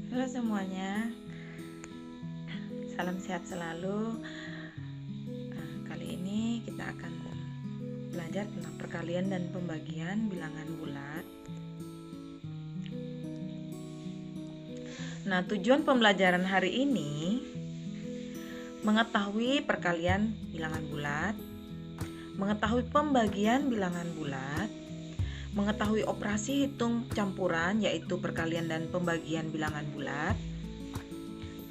Halo semuanya, salam sehat selalu. Kali ini kita akan belajar tentang perkalian dan pembagian bilangan bulat. Nah, tujuan pembelajaran hari ini mengetahui perkalian bilangan bulat, mengetahui pembagian bilangan bulat, mengetahui operasi hitung campuran yaitu perkalian dan pembagian bilangan bulat,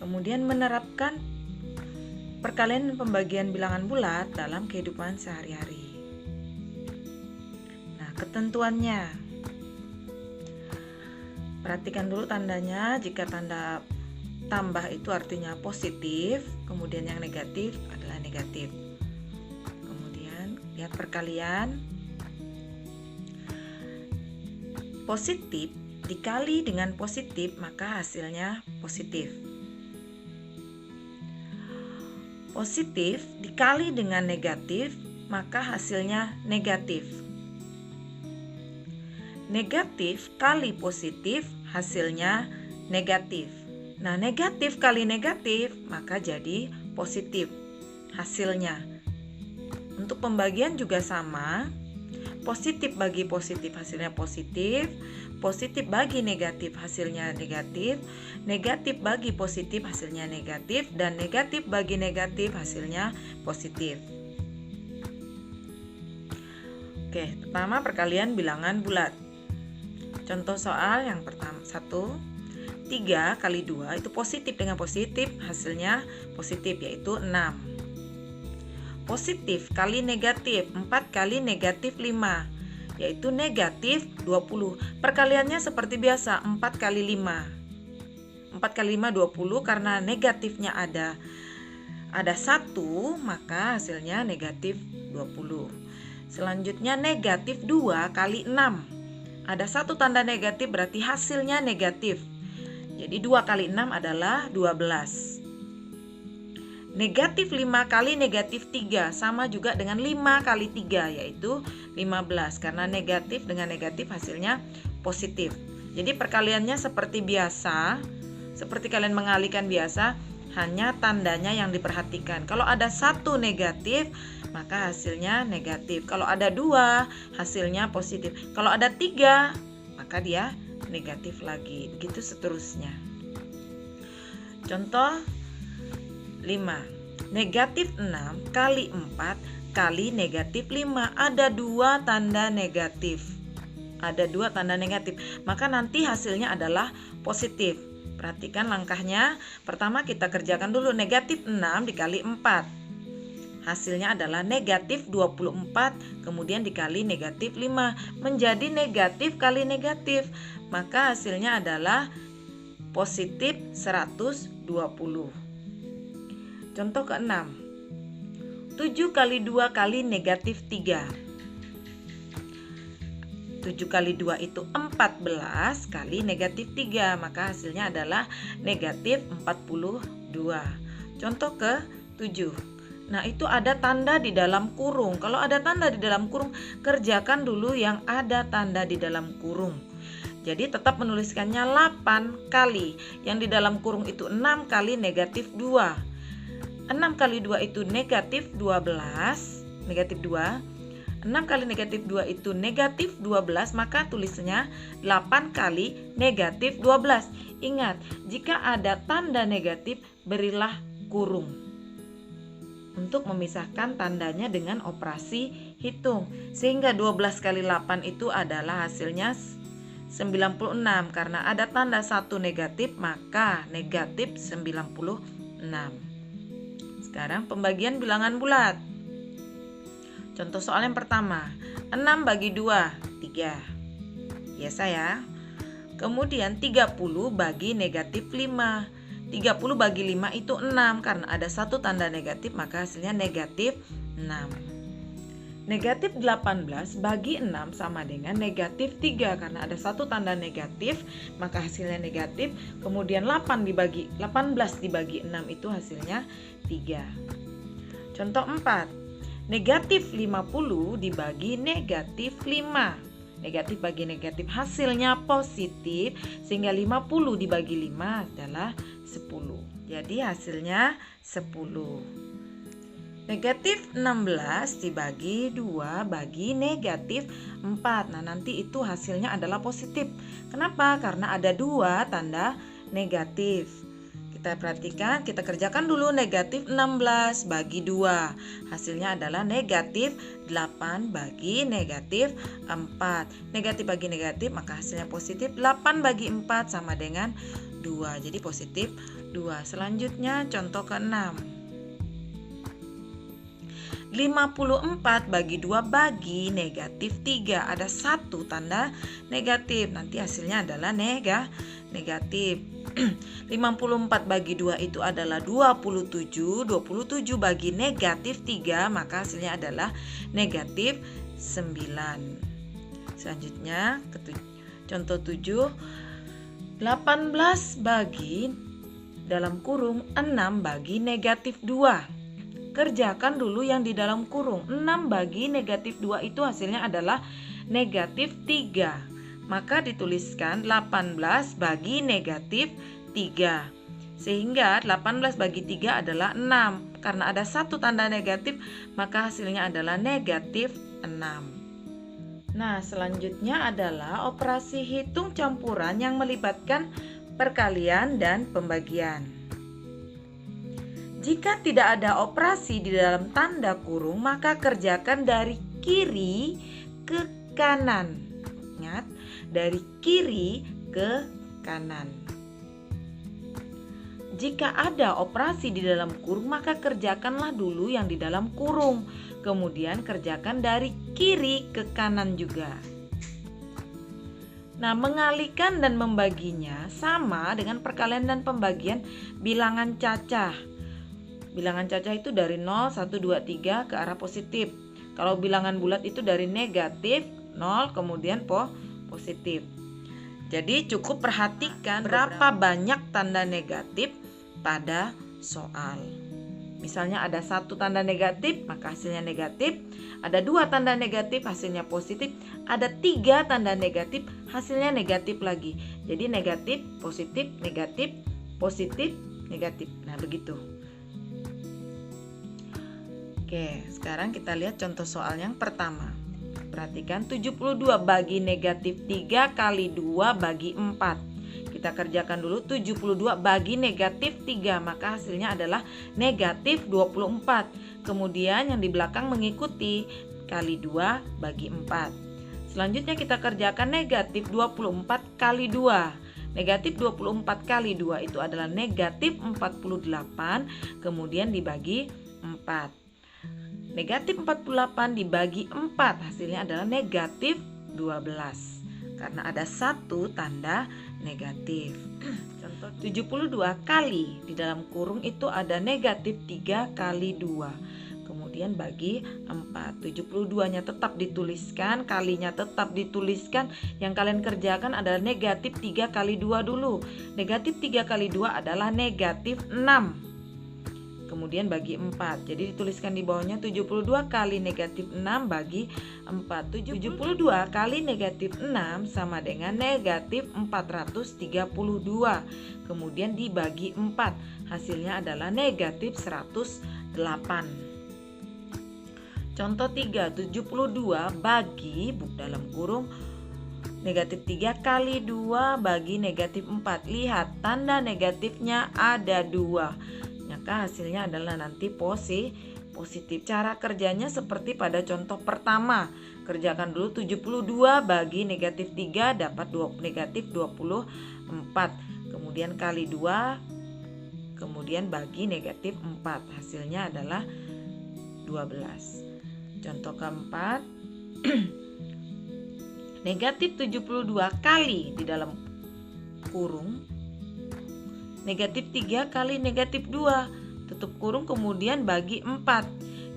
kemudian menerapkan perkalian dan pembagian bilangan bulat dalam kehidupan sehari-hari. Nah, ketentuannya, perhatikan dulu tandanya. Jika tanda tambah itu artinya positif, kemudian yang negatif adalah negatif. Kemudian lihat perkalian. Positif dikali dengan positif maka hasilnya positif. Positif dikali dengan negatif maka hasilnya negatif. Negatif kali positif hasilnya negatif. Nah, negatif kali negatif maka jadi positif hasilnya. Untuk pembagian juga sama. Positif bagi positif hasilnya positif, positif bagi negatif hasilnya negatif, negatif bagi positif hasilnya negatif, dan negatif bagi negatif hasilnya positif. Oke, pertama perkalian bilangan bulat. Contoh soal yang pertama, 3 kali 2 itu positif dengan positif hasilnya positif yaitu 6. Positif kali negatif 4 kali negatif 5 yaitu negatif 20. Perkaliannya seperti biasa 4 kali 5 4 kali 5 20 karena negatifnya ada 1 maka hasilnya negatif 20. Selanjutnya negatif 2 kali 6 ada 1 tanda negatif berarti hasilnya negatif. Jadi 2 kali 6 adalah 12. Negatif 5 kali negatif 3 sama juga dengan 5 kali 3 yaitu 15 karena negatif dengan negatif hasilnya positif. Jadi perkaliannya seperti biasa, seperti kalian mengalikan biasa, hanya tandanya yang diperhatikan. Kalau ada 1 negatif maka hasilnya negatif. Kalau ada 2 hasilnya positif. Kalau ada 3 maka dia negatif lagi. Begitu seterusnya. Contoh 5. Negatif 6 kali 4 kali negatif 5. Ada 2 tanda negatif. Maka nanti hasilnya adalah positif. Perhatikan langkahnya. Pertama kita kerjakan dulu negatif 6 dikali 4. Hasilnya adalah negatif 24. Kemudian dikali negatif 5. Menjadi negatif kali negatif. Maka hasilnya adalah positif 120. Contoh ke-6. 7 kali 2 kali negatif 3. 7 kali 2 itu 14 kali negatif 3. Maka hasilnya adalah negatif 42. Contoh ke-7. Nah, itu ada tanda di dalam kurung. Kalau ada tanda di dalam kurung, kerjakan dulu yang ada tanda di dalam kurung. Jadi tetap menuliskannya 8 kali. Yang di dalam kurung itu 6 kali negatif 2. 6 kali 2 itu negatif 12, negatif 2. 6 kali negatif 2 itu negatif 12, maka tulisnya 8 kali negatif 12. Ingat, jika ada tanda negatif, berilah kurung untuk memisahkan tandanya dengan operasi hitung. Sehingga 12 kali 8 itu adalah hasilnya 96. Karena ada tanda 1 negatif, maka negatif 96. Sekarang pembagian bilangan bulat. Contoh soal yang pertama, 6 bagi 2, 3. Biasa ya. Kemudian 30 bagi negatif 5. 30 bagi 5 itu 6. Karena ada 1 tanda negatif maka hasilnya negatif 6. Negatif 18 bagi 6 sama dengan negatif 3. Karena ada 1 tanda negatif maka hasilnya negatif. Kemudian 18 dibagi 6 itu hasilnya 3. Contoh 4. Negatif 50 dibagi negatif 5. Negatif bagi negatif hasilnya positif, sehingga 50 dibagi 5 adalah 10. Jadi hasilnya 10. Negatif 16 dibagi 2 bagi negatif 4. Nah, nanti itu hasilnya adalah positif. Kenapa? Karena ada 2 tanda negatif. Kita perhatikan, kita kerjakan dulu. Negatif 16 bagi 2. Hasilnya adalah negatif 8 bagi negatif 4. Negatif bagi negatif, maka hasilnya positif. 8 bagi 4 sama dengan 2. Jadi positif 2. Selanjutnya contoh ke-6. 54 bagi 2 bagi negatif 3. Ada 1 tanda negatif. Nanti hasilnya adalah negatif. 54 bagi 2 itu adalah 27. 27 bagi negatif 3, maka hasilnya adalah negatif 9. Selanjutnya contoh 7. 18 bagi dalam kurung 6 bagi negatif 2. Kerjakan dulu yang di dalam kurung. 6 bagi negatif 2 itu hasilnya adalah negatif 3. Maka dituliskan 18 bagi negatif 3. Sehingga 18 bagi 3 adalah 6. Karena ada 1 tanda negatif, maka hasilnya adalah negatif 6. Nah, selanjutnya adalah operasi hitung campuran yang melibatkan perkalian dan pembagian. Jika tidak ada operasi di dalam tanda kurung, maka kerjakan dari kiri ke kanan. Ingat, dari kiri ke kanan. Jika ada operasi di dalam kurung, maka kerjakanlah dulu yang di dalam kurung. Kemudian kerjakan dari kiri ke kanan juga. Nah, mengalihkan dan membaginya sama dengan perkalian dan pembagian bilangan cacah. Bilangan cacah itu dari 0, 1, 2, 3 ke arah positif. Kalau bilangan bulat itu dari negatif, 0, kemudian positif. Jadi cukup perhatikan berapa banyak tanda negatif pada soal. Misalnya ada 1 tanda negatif, maka hasilnya negatif. Ada 2 tanda negatif, hasilnya positif. Ada 3 tanda negatif, hasilnya negatif lagi. Jadi negatif, positif, negatif, positif, negatif. Nah, begitu. Oke, sekarang kita lihat contoh soal yang pertama. Perhatikan, 72 bagi negatif 3 kali 2 bagi 4. Kita kerjakan dulu. 72 bagi negatif 3, maka hasilnya adalah negatif 24. Kemudian yang di belakang mengikuti, kali 2 bagi 4. Selanjutnya kita kerjakan negatif 24 kali 2. Negatif 24 kali 2 itu adalah negatif 48, kemudian dibagi 4. Negatif 48 dibagi 4, hasilnya adalah negatif 12. Karena ada 1 tanda negatif. Contoh 72 kali di dalam kurung itu ada negatif 3 kali 2. Kemudian bagi 4. 72-nya tetap dituliskan, kalinya tetap dituliskan. Yang kalian kerjakan adalah negatif 3 kali 2 dulu. Negatif 3 kali 2 adalah negatif 6. Kemudian bagi 4. Jadi dituliskan di bawahnya 72 kali negatif 6 bagi 4. 72 kali negatif 6 sama dengan negatif 432. Kemudian dibagi 4. Hasilnya adalah negatif 108. Contoh 3. 72 bagi dalam kurung negatif 3 kali 2 bagi negatif 4. Lihat, tanda negatifnya ada 2. Maka hasilnya adalah nanti positif. Cara kerjanya seperti pada contoh pertama. Kerjakan dulu 72 bagi negatif 3 dapat negatif 24. Kemudian kali 2, kemudian bagi negatif 4. Hasilnya adalah 12. Contoh keempat. Negatif 72 kali di dalam kurung negatif 3 kali negatif 2, tutup kurung, kemudian bagi 4.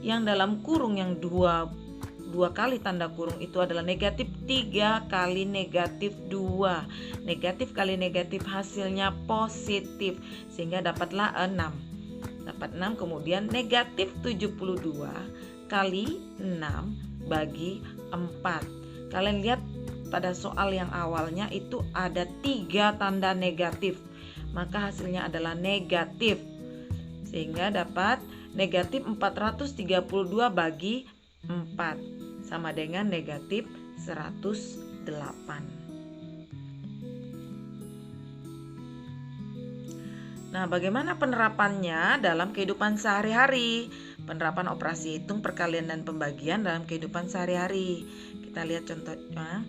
Yang dalam kurung yang 2 kali tanda kurung itu adalah negatif 3 kali negatif 2. Negatif kali negatif hasilnya positif, sehingga dapatlah 6. Dapat 6, kemudian negatif 72 kali 6 bagi 4. Kalian lihat pada soal yang awalnya itu ada 3 tanda negatif, maka hasilnya adalah negatif. Sehingga dapat negatif 432 bagi 4 sama dengan negatif 108. Nah, bagaimana penerapannya dalam kehidupan sehari-hari? Penerapan operasi hitung, perkalian, dan pembagian dalam kehidupan sehari-hari. Kita lihat contohnya.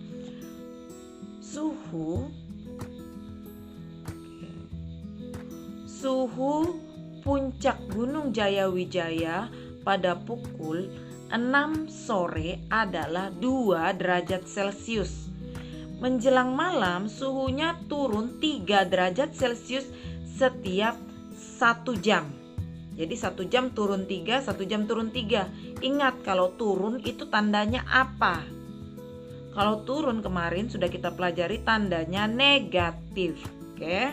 Suhu puncak Gunung Jayawijaya pada pukul 6 sore adalah 2 derajat Celcius. Menjelang malam suhunya turun 3 derajat Celcius setiap 1 jam. Jadi 1 jam turun 3, 1 jam turun 3. Ingat, kalau turun itu tandanya apa? Kalau turun kemarin sudah kita pelajari tandanya negatif. Oke.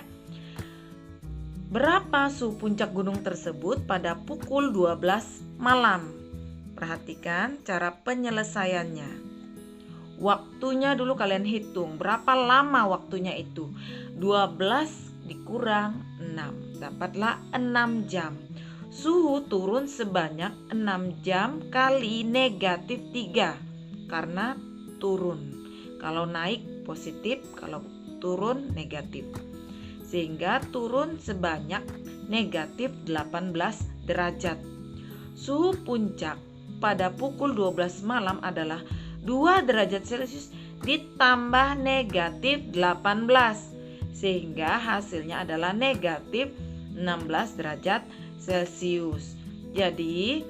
Berapa suhu puncak gunung tersebut pada pukul 12 malam? Perhatikan cara penyelesaiannya. Waktunya dulu kalian hitung. Berapa lama waktunya itu? 12 dikurang 6. Dapatlah 6 jam. Suhu turun sebanyak 6 jam kali negatif 3. Karena turun. Kalau naik positif, kalau turun negatif. Sehingga turun sebanyak negatif 18 derajat. Suhu puncak pada pukul 12 malam adalah 2 derajat Celcius ditambah negatif 18. Sehingga hasilnya adalah negatif 16 derajat Celcius. Jadi,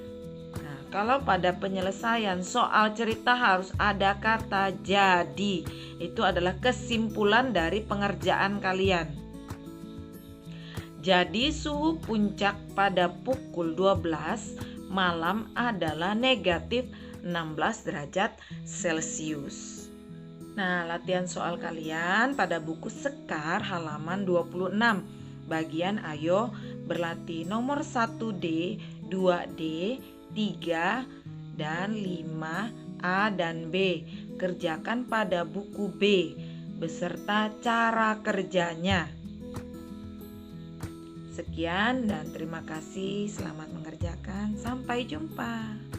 kalau pada penyelesaian soal cerita harus ada kata jadi. Itu adalah kesimpulan dari pengerjaan kalian. Jadi suhu puncak pada pukul 12 malam adalah negatif 16 derajat Celcius. Nah, latihan soal kalian pada buku Sekar halaman 26. Bagian ayo berlatih nomor 1D, 2D, 3, dan 5A dan B. Kerjakan pada buku B beserta cara kerjanya. Sekian dan terima kasih. Selamat mengerjakan. Sampai jumpa.